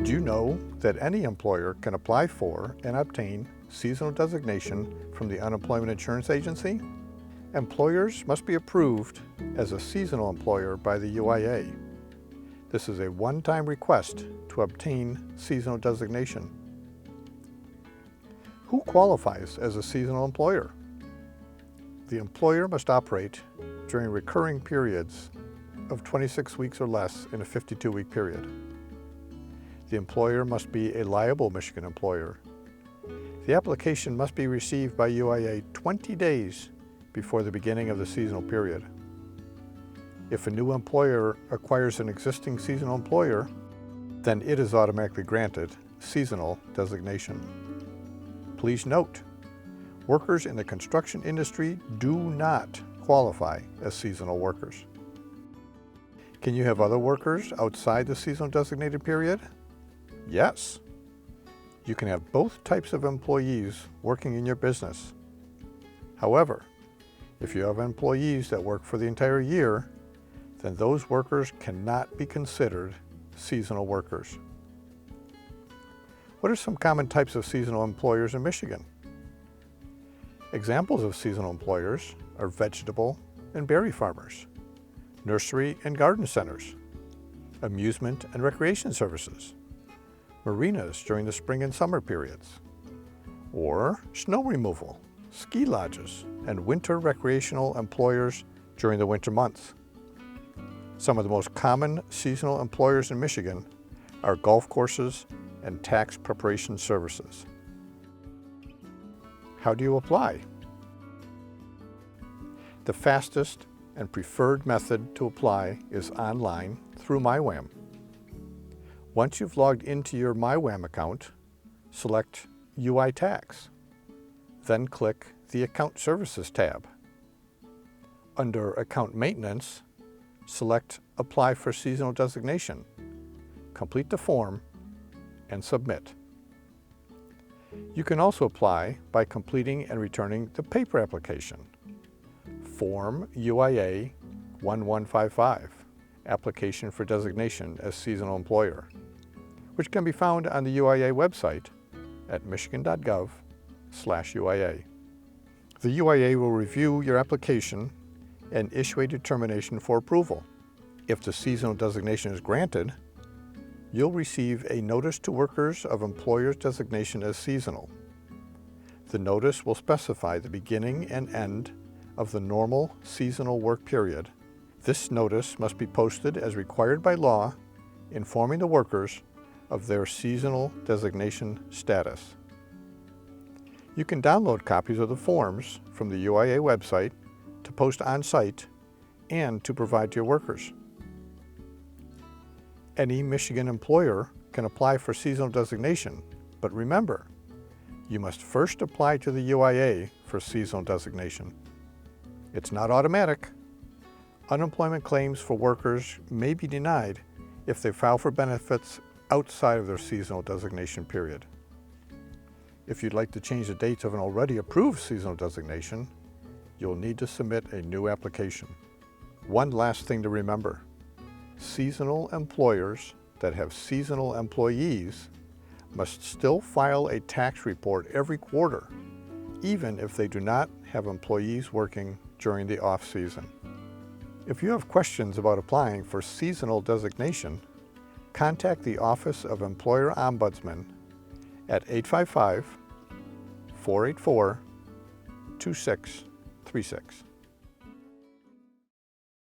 Did you know that any employer can apply for and obtain seasonal designation from the Unemployment Insurance Agency? Employers must be approved as a seasonal employer by the UIA. This is a one-time request to obtain seasonal designation. Who qualifies as a seasonal employer? The employer must operate during recurring periods of 26 weeks or less in a 52-week period. The employer must be a liable Michigan employer. The application must be received by UIA 20 days before the beginning of the seasonal period. If a new employer acquires an existing seasonal employer, then it is automatically granted seasonal designation. Please note, workers in the construction industry do not qualify as seasonal workers. Can you have other workers outside the seasonal designated period? Yes. You can have both types of employees working in your business. However, if you have employees that work for the entire year, then those workers cannot be considered seasonal workers. What are some common types of seasonal employers in Michigan? Examples of seasonal employers are vegetable and berry farmers, nursery and garden centers, amusement and recreation services, marinas during the spring and summer periods, or snow removal, ski lodges, and winter recreational employers during the winter months. Some of the most common seasonal employers in Michigan are golf courses and tax preparation services. How do you apply? The fastest and preferred method to apply is online through MyWham. Once you've logged into your MyWham account, select UI Tax. Then click the Account Services tab. Under Account Maintenance, select Apply for Seasonal Designation. Complete the form and submit. You can also apply by completing and returning the paper application, Form UIA 1155, Application for Designation as Seasonal Employer, which can be found on the UIA website at michigan.gov/UIA. The UIA will review your application and issue a determination for approval. If the seasonal designation is granted, you'll receive a Notice to Workers of Employer's designation as seasonal. The notice will specify the beginning and end of the normal seasonal work period. This notice must be posted as required by law, informing the workers of their seasonal designation status. You can download copies of the forms from the UIA website to post on-site and to provide to your workers. Any Michigan employer can apply for seasonal designation, but remember, you must first apply to the UIA for seasonal designation. It's not automatic. Unemployment claims for workers may be denied if they file for benefits outside of their seasonal designation period. If you'd like to change the dates of an already approved seasonal designation, you'll need to submit a new application. One last thing to remember. Seasonal employers that have seasonal employees must still file a tax report every quarter, even if they do not have employees working during the off-season. If you have questions about applying for seasonal designation, contact the Office of Employer Ombudsman at 855-484-2636.